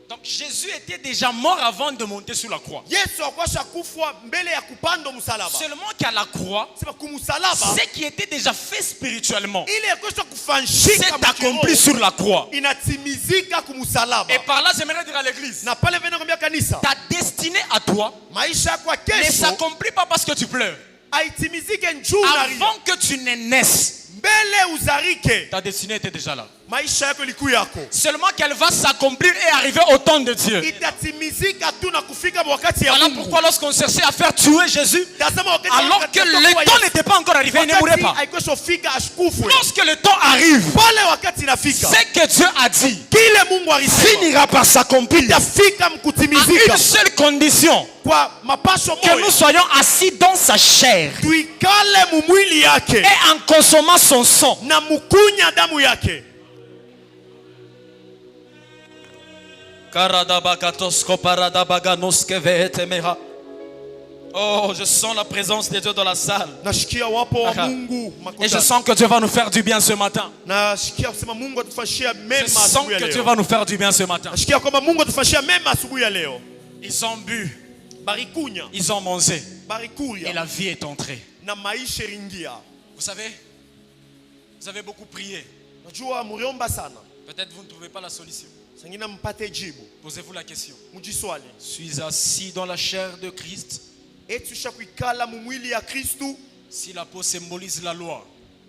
Donc Jésus était déjà mort avant de monter sur la croix. Yesu akwasha kufa mbele ya kupanda msalaba. Seulement qu'à la croix, Sema kumsalaba ce qui était déjà fait spirituellement ile yakwasha s'est kufanshika accompli sur la croix. inatimizika kumsalaba. Et par là, j'aimerais dire à l'église, Na pale vena kwambia kanisa ta destinée à toi maisha yako ya ne kesho s'accomplit pas parce que tu pleures. aitimizike njuu na ria. Avant que tu ne naisses, Mbele uzarike ta destinée était déjà là. maisha yako ilikuwa yako. Seulement qu'elle va s'accomplir et arriver au temps de Dieu. Itatimizika tu na kufika wakati ya Voilà Mungu. pourquoi lorsqu'on cherchait à faire tuer Jésus, Tazama wakati alors que le temps n'était pas encore arrivé, il ne mourrait pas. haikuwa fika ashkufu. Lorsque le temps arrive, Pale wakati inafika. ce que Dieu a dit Kile Mungu alisema finira par s'accomplir itafika à mkutimizika une seule condition, kwa mapasho que nous moja. soyons assis dans sa chair Tuikale mumwili yake et en consommant son sang. na mukunya damu yake. Oh, je sens la présence de Dieu dans la salle. Nashikia wapo wa Aha. Mungu Et je makutano. sens que Dieu va nous faire du bien ce matin. Nashikia kusema Mungu atufanyia Je mema sens asubuhi ya que Dieu leo. va nous faire du bien ce matin. Nashikia kwamba Mungu atufanyia mema asubuhi ya leo. Ils ont bu, Barikunya, ils ont mangé et barikuria la vie est entrée. na maisha ringia. Vous savez, vous avez beaucoup prié. Najua muriomba sana. Peut-être vous ne trouvez pas la solution. Sangina mpate jibu. Posez-vous la question. Mujiswali. Suis assis dans la chair de Christ. Eti ushakuikala mumwili ya Kristu Si la peau symbolise la loi,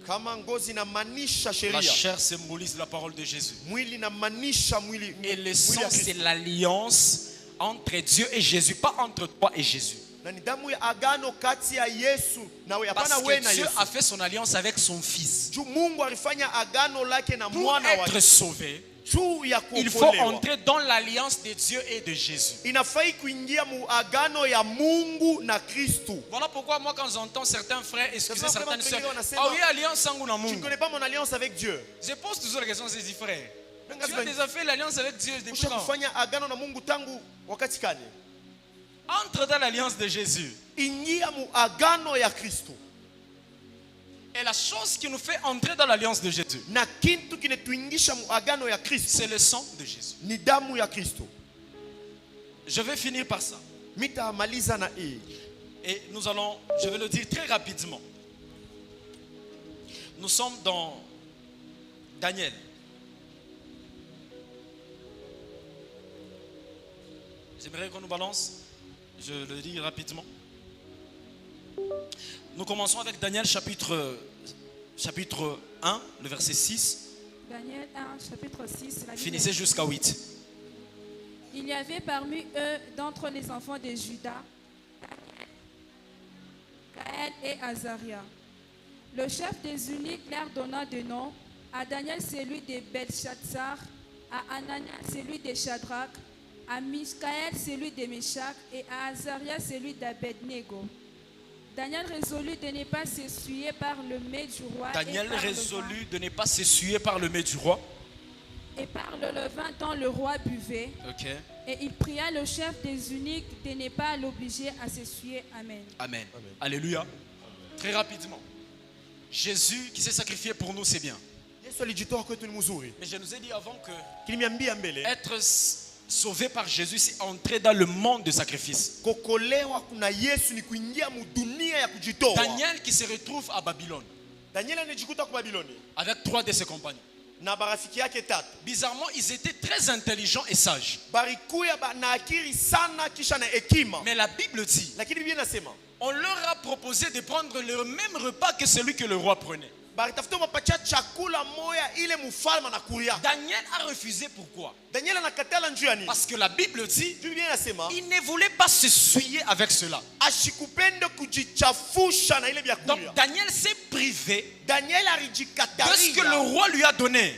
kama ngozi inamaanisha la sheria. chair symbolise la parole de Jésus. Mwili inamaanisha mwili. Et le mwili sang, ya c'est Kristu. l'alliance entre Dieu et Jésus, pas entre toi et Jésus. Na ni damu ya agano kati ya Yesu na wewe. Parce Hapana wewe na que Dieu Yesu. a fait son alliance avec son Fils. Juu Mungu alifanya agano lake na Pour mwana être wake. sauvé, Juu ya il faut kuokolewa. entrer dans l'alliance de Dieu et de Jésus. Inafai kuingia mu agano ya Mungu na Kristu. Voilà pourquoi moi quand j'entends certains frères, excusez C'est ça, certaines vraiment, sœurs, on a sema- ah oui, alliance sans Tu ne Mungu. connais pas mon alliance avec Dieu. Je pose toujours la question, c'est dit frère. Nanga Tu as déjà fait l'alliance avec Dieu depuis quand? Ushakufanya agano na Mungu tangu wakati gani? Entre dans l'alliance de Jésus. Ingia mu agano ya Kristu. Et la chose qui nous fait entrer dans l'alliance de Jésus, Na kintu kinetuingisha mu agano ya Kristu c'est le sang de Jésus. ni damu ya Kristu. Je vais finir par ça. Mitamaliza na hii. Et nous allons, je vais le dire très rapidement. Nous sommes dans Daniel. J'aimerais qu'on nous balance. Je le dis rapidement. Nous commençons avec Daniel chapitre 1, le verset 6. Daniel 1, chapitre 6. La Bible Finissez dit, jusqu'à 8. il y avait parmi eux, d'entre les enfants de Juda, Gaël et Azaria. Le chef des eunuques leur donna de nom, à Daniel celui de Belshazzar, à Anania celui de Shadrach, à Michaël celui de Meshach et à Azaria celui d'Abednego. Daniel résolut de ne pas s'essuyer par le mets du roi. Daniel résolut de ne pas s'essuyer par le mets du roi. Et par le levain dont le roi buvait. Ok. Et il pria le chef des eunuques de ne pas l'obliger à s'essuyer. Amen. Amen. Alléluia. Très rapidement. Jésus qui s'est sacrifié pour nous, c'est bien. Mais je nous ai dit avant que être sauvé par Jésus, c'est entrer dans le monde de sacrifice. Daniel qui se retrouve à Babylone avec 3 de ses compagnons. Bizarrement, ils étaient très intelligents et sages. Mais la Bible dit, on leur a proposé de prendre le même repas que celui que le roi prenait. Daniel a refusé, pourquoi? Parce que la Bible dit, il ne voulait pas se souiller avec cela. Donc Daniel s'est privé de ce que le roi lui a donné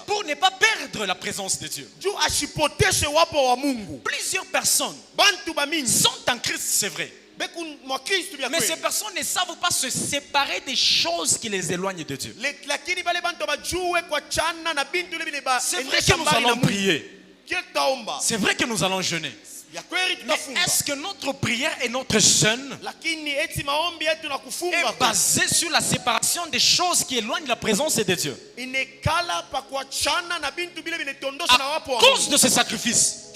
pour ne pas perdre la présence de Dieu. Plusieurs personnes sont en Christ, c'est vrai. Mais ces personnes ne savent pas se séparer des choses qui les éloignent de Dieu. C'est vrai que nous allons prier. C'est vrai que nous allons jeûner. Mais est-ce que notre prière et notre jeûne est basée sur la séparation des choses qui éloignent la présence de Dieu? À cause de ce sacrifice,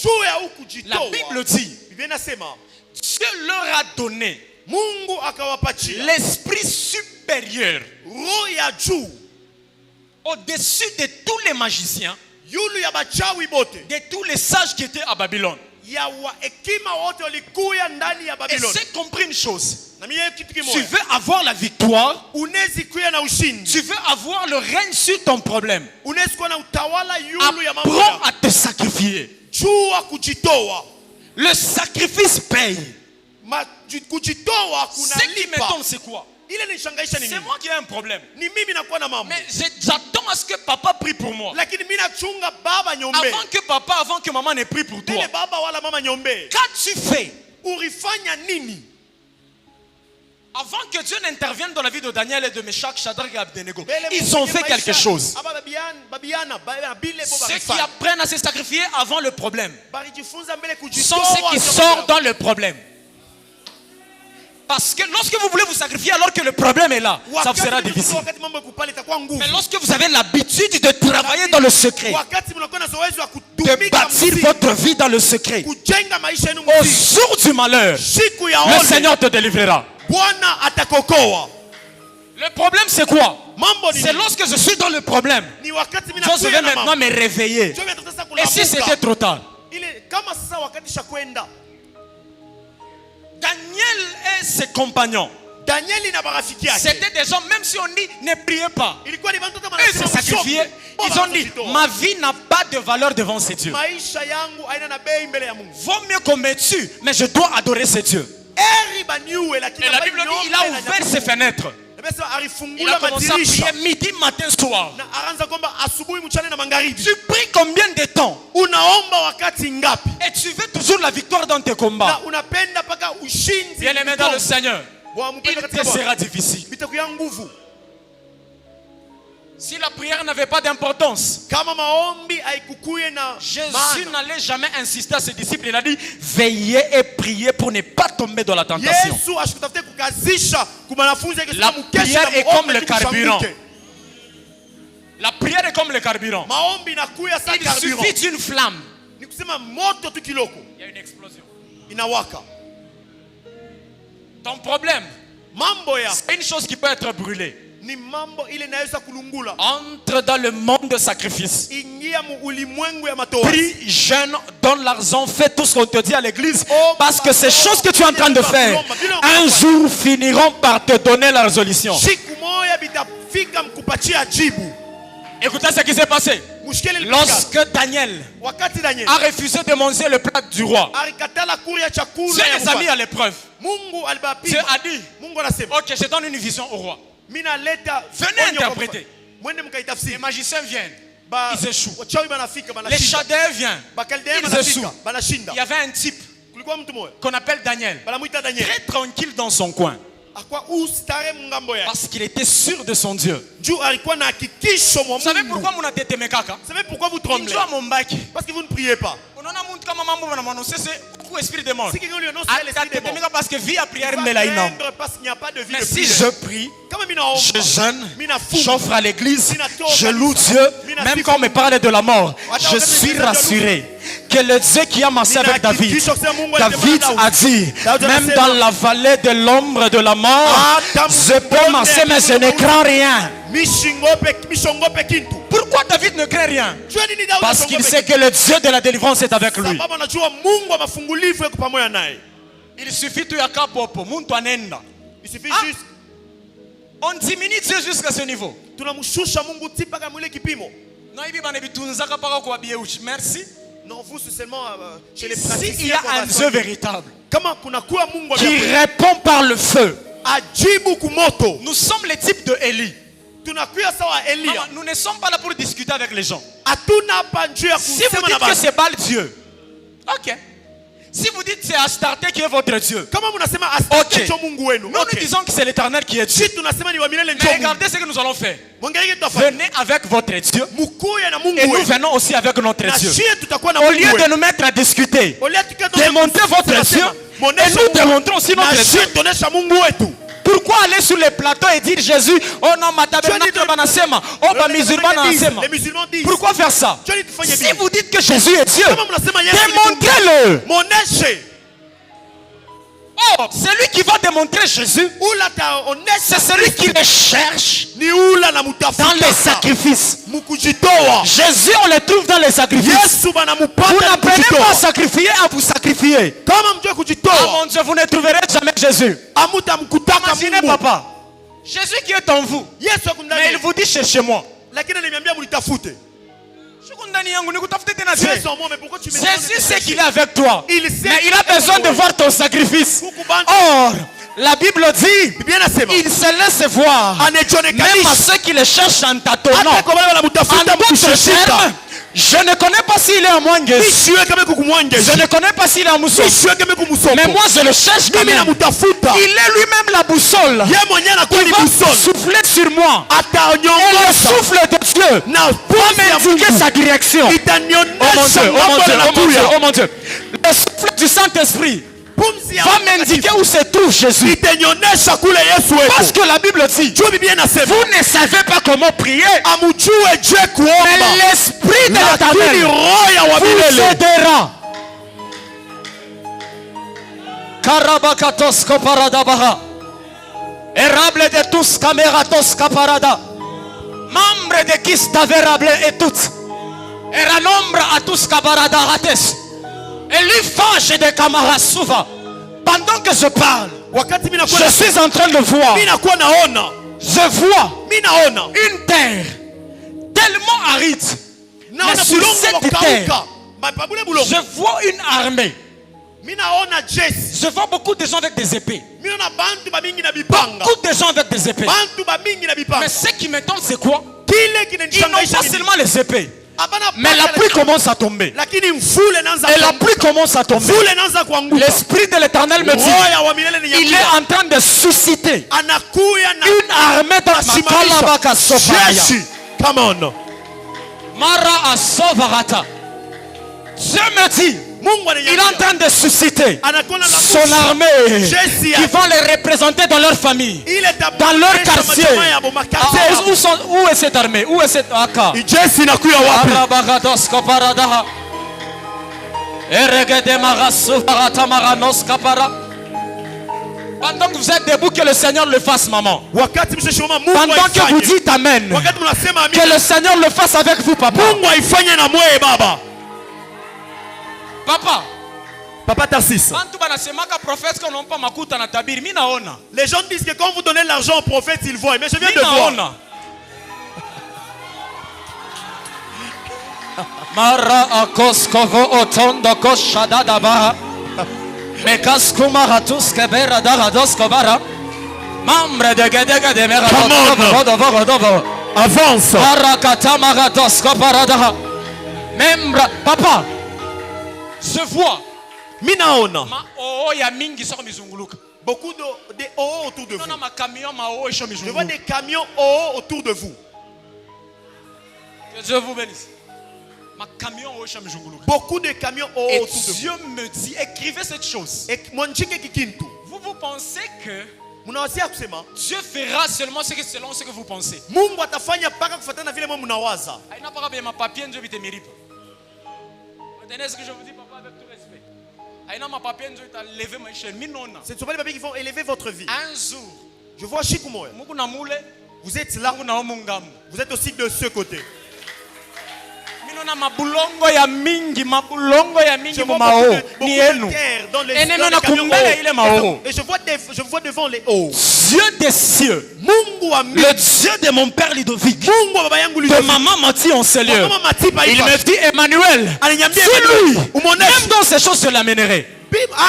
la Bible dit, Dieu leur a donné l'esprit supérieur au-dessus de tous les magiciens, de tous les sages qui étaient à Babylone. Et c'est compris une chose. Tu veux avoir la victoire, tu veux avoir le règne sur ton problème, apprends à te sacrifier. Le sacrifice paye. Ce qui m'étonne, c'est quoi? C'est moi qui ai un problème. Mais j'attends à ce que papa prie pour moi. Avant que maman ne prie pour toi. Qu'as-tu fait? Avant que Dieu n'intervienne dans la vie de Daniel et de Meshach, Shadrach et Abednego, ils ont fait quelque chose. Ceux qui apprennent à se sacrifier avant le problème sont ceux qui sortent dans le problème. Parce que lorsque vous voulez vous sacrifier alors que le problème est là, ça vous sera difficile. Mais lorsque vous avez l'habitude de travailler dans le secret, de bâtir votre vie dans le secret, au jour du malheur, le Seigneur te délivrera. Le problème c'est quoi? C'est lorsque je suis dans le problème, je vais maintenant me réveiller. Et si c'était trop tard? Daniel et ses compagnons, c'était des gens, même si on dit ne priez pas, ils se sacrifiaient. Ils ont dit, ma vie n'a pas de valeur devant ces dieux. Vaut mieux qu'on me tue, mais je dois adorer ces dieux. Et la Bible dit, il a ouvert ses fenêtres. Il a commencé à prier midi, matin, soir. Tu pries combien de temps? Et tu veux toujours la victoire dans tes combats. Bien aimé dans le Seigneur, il te sera difficile. Si la prière n'avait pas d'importance, Jésus n'allait jamais insister à ses disciples. Il a dit, veillez et priez pour ne pas tomber dans la tentation. La prière est comme le carburant. La prière est comme le carburant. Il suffit d'une flamme. Il y a une explosion. Ton problème, c'est une chose qui peut être brûlée. Entre dans le monde de sacrifice. Prie, jeûne, donne l'argent, fais tout ce qu'on te dit à l'église. Parce que ces choses que tu es en train de faire, un jour finiront par te donner la résolution. Écoutez ce qui s'est passé. Lorsque Daniel a refusé de manger le plat du roi, Dieu les a mis à l'épreuve. Dieu a dit, ok, je donne une vision au roi. Venez interpréter. Les magiciens viennent. ils échouent. wachawi banafika Les banashinda. Chaldéens viennent. Bakaldea Ils banafika échouent. banashinda. Il y avait un type Kulikuwa mtu mmoja qu'on appelle Daniel, banamuita Daniel. très tranquille dans son coin, Akwa ustare mungambo yake. parce qu'il était sûr de son Dieu. Juu alikuwa na hakikisho mwa Vous savez Mungu. pourquoi mon tété kaka? Vous savez pourquoi vous tremblez? Njoo Mombaki. Parce que vous ne priez pas. Unaona mtu kama mambo wanamwanonse c'est beaucoup esprit de mort. Si quelqu'un lui annonce qu'il y a l'esprit des morts, Atatetemeka parce que vie à prière il va mbele haina. craindre parce qu'il n'y a pas de vie Mais de si prière. je prie, Kama mina omba, je jeûne, mina funga, j'offre à l'église, mina toka je loue kanisa, Dieu, mina même sifu quand on me Mungu. parle de la mort, Attends, je attends, suis attends, rassuré que le Dieu qui a marché Mina avec David, hakikisho kusema Mungu David alitembea na a dit, Daudi même anasema, dans la vallée de l'ombre de la mort, Hata je peux mbone marcher mais je akiwa ne na crains rien. mishongope kintu. Pourquoi David ne craint rien? Jua nini Daudi Parce qu'il asongope sait que le Dieu de la délivrance est avec lui. Sababu anajua Mungu wa mafungulivu yuko pamoja naye. Il suffit tu yaka popo, muntu anenda. Il suffit Ah. juste On diminue Dieu jusqu'à ce niveau. tunamshusha Mungu tipaka mwile kipimo. Non, ibi bana bitunzaka paka kwa bieuchi. Merci. Non, vous c'est seulement chez les S'il praticiens. y a qu'on va un Dieu soigner. véritable Kama kuna kuwa Mungu wa qui kweli, répond par le feu, ajibu kumoto. nous sommes les types de Élie. Tunakuya sawa Elia. Maman, nous ne sommes pas là pour discuter avec les gens. Hatuna hapa njia ya Si vous kusema na dites que basi. c'est Baal Dieu, ok. Si vous dites que c'est Astarté qui est votre Dieu, Kama mnasema asante Ok. cho Mungu wenu. nous nous disons que c'est l'Éternel qui est Dieu. Si tunasema ni wa milele ndio Mais Mungu. regardez ce que nous allons faire. Mwangalie tutafanya. Venez avec votre Dieu Mukuye na Mungu et nous wenu. venons aussi avec notre Na Dieu. shie tutakuwa na Au Mungu lieu de wenu. nous mettre à discuter, Au lieu tukae démontrez votre Dieu et nous démontrons aussi notre Dieu. tuonesha Mungu wetu. Pourquoi aller sur les plateaux et dire Jésus, oh non, ma tabernacle banasema, oh ma musulman banasema. Les musulmans disent. Pourquoi faire ça? Je dis, tufanye Si vile. vous dites que Jésus est Dieu, Kama mnasema Yesu ni Mungu, démontrez-le. Moneshe. Oh, celui qui va démontrer Jésus, Ula taonesha. c'est celui qui le cherche Ni ula na mutafuta. dans les sacrifices. Mukujitoa. Jésus, on le trouve dans les sacrifices. Yesu banamupata Vous ni n'apprenez kujitoa. pas à sacrifier, à vous sacrifier. Kama mjue Ah kujitoa, mon Dieu, vous ne trouverez jamais Jésus. amutamkutaka Imaginez Mungu. papa, Jésus qui est en vous, Yesu mais akundani. il vous dit cherchez-moi. Lakini ananiambia mulitafute. Jésus Yesu en moi, mais pourquoi tu me demandes de te sait chercher? qu'il est avec toi, Il sait mais il qu'il a est besoin avec de toi. voir ton sacrifice. Kukubanda. Or, la Bible dit, Biblia inasema il se laisse voir, même à anachonekanisha ceux qui le cherchent en tâtonnant. hata kwa wale En wanamtafuta d'autres mkusheshika. termes, je ne connais pas s'il est à Mwangezi. Isiwe kama kukumwangeshi. Je ne connais pas s'il est à Mousso. Isiwe kama kumusoko. Mais moi, je le cherche quand Mimi même. namutafuta. Il est lui-même la boussole. Yeye mwenyewe anakuwa Il ni va busole. souffler sur moi. Et le Atanyongoza souffle de Dieu na va pumzi ya m'indiquer Mungu sa direction. Oh mon itanionyesha Dieu, oh mon mambo Dieu, oh mon Dieu, yanakuya. oh mon Dieu. Le souffle du Saint-Esprit Pumzi ya va Mungu m'indiquer où se trouve Jésus. itanionyesha kule Yesu Parce wetu. que la Bible dit, Jua Biblia inasema vous ne savez pas comment prier, amujue je mais kuomba, l'Esprit de lakini l'Éternel roho ya wa vous milele aidera. Karabakatos koparadabaha. Érable de tous cameratos caparada. Membre de qui staverable et toutes. Era nombre à tous caparada rates. Et lui fâche de camarasuva. Pendant que je parle, wakati mimi nakuwa je suis en train de voir. mimi nakuwa naona Je vois mimi naona une terre tellement aride. naona Mais sur bulongo cette wakauka mapabule bulongo Je vois une armée. mimi naona jeshi Je vois beaucoup de gens avec des épées. mimi naona bantu bamingi na bipanga Beaucoup de gens avec des épées. bantu bamingi na bipanga Mais ce qui m'étonne, c'est quoi? kile Ils n'ont kinanishangaisha pas mimi seulement les épées. hapana Mais la pluie commence à tomber. lakini mvule inaanza Et la pluie commence à tomber. mvule inaanza kuanguka L'Esprit de l'Éternel me dit, roho ya wa milele ni il est yakuya en train de susciter anakuya na une armée dans Sofaya. jeshi come on Mara Asovarata. Dieu me dit, Mungu il est en train de susciter anakuwa na son armée Jésus. qui va les représenter dans leur famille, ile dans leur quartier. quartier Où est cette armée? Où est cette Aka? jeshi inakuya wapi Arabagados kaparadaha. Eregede marasu varata maranos kapara. Pendant que vous êtes debout, que le Seigneur le fasse, maman. wakati msheshoma Mungu Pendant que vous aifanye dites Amen, wakati mnasema que amina le Seigneur le fasse avec vous, papa. Mungu aifanye na mwe baba Papa, papa Tarsis bantu banasemaka prophète qu'on n'a pas makuta na tabiri. Mi naona. les gens disent que quand vous donnez l'argent au prophète il voit mais je viens Mi de voir naona. Mara akoskovo otondo koshadada baha. Mekas kumaratus kebera darados kobara. Mambre de gedega de mera. Come on. Avance. Membra, papa, je vois. Minaona. Ma oo ya mingi soko mizunguluka. Beaucoup de OO autour de vous. Non, ma camion, ma oo isho Je vois mizunguluka. des camions OO autour de vous. Que Dieu vous bénisse. Ma camion oo isho mizunguluka. Beaucoup de camions OO Et autour de vous. Dieu me dit, écrivez cette chose. Et mwanchike kikintu. Vous pensez que Munawasia kusema Dieu fera seulement selon ce que vous pensez. Mungu atafanya paka kufuatana na vile mwe mnawaza. Aina pas bien ma papier ndio bitemiripa. Maintenant ce que je vous dis papa avec tout respect. Aina ma papier ndio ita lever ma échelle minona. Ce ne sont pas les papiers qui vont élever votre vie. Un jour, Je vois Shikumoya. muku na mule, Vous êtes là. muku na omungamu. Vous êtes aussi de ce côté. Minona mabulongo ya mingi Je vois mumao beaucoup ni de enu. terre dans les Eneno dans na les camions kumbele ile mao. hauts. Et je vois devant les hauts. Dieu des cieux, Mungu wa mbingu. le Dieu de mon père Ludovic, Mungu wa baba yangu de Ludovic. maman Mathieu en ce lieu, Mama Matipa il ifa. me dit Emmanuel, Aliniambia c'est lui. Umoneshe. Même dans ces choses je l'amènerai.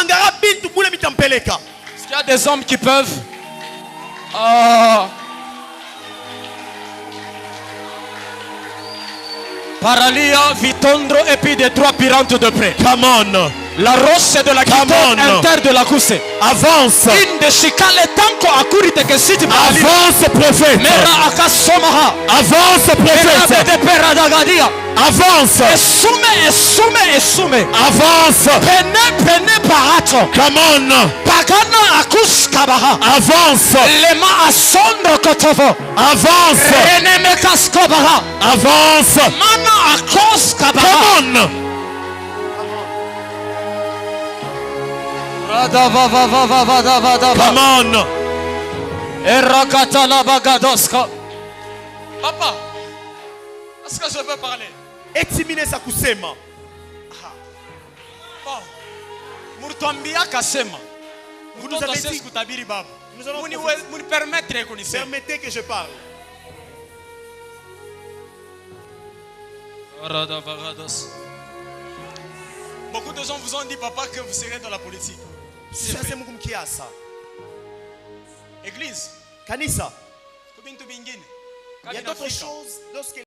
Angara bintu kule mitampeleka. Est-ce qu'il y a des hommes qui peuvent Paralia, Vitondro et puis des trois pirantes de près. Come on. La roche de la Come Kitone on. inter de la Kousse. Avance. In de Chikale tanko akurite que si tu Avance, prophète. Mera akasomaha. Avance, Mera prophète. de peradagadia. Avance. Esume. Avance. Pene parato. Come on. Pagana akus kabaha. Avance. Lema asondro kotovo. Avance. Eneme kaskobaha. Avance. Mana akos kabaha. Come on. Come on. Erakatala bagadoska. Papa, est-ce que je peux parler? Etimine sa kusema. Bon, murtuambia kasema. Vous nous avez dit. Kutabiri baba. Nous allons Muni permettre qu'on y sait. Permettez que je parle. Beaucoup de gens vous ont dit, papa, que vous serez dans la politique. Ça c'est Mungu mkiasa. Église, Kanisa. kubintu bingine. Il y a d'autres choses lorsque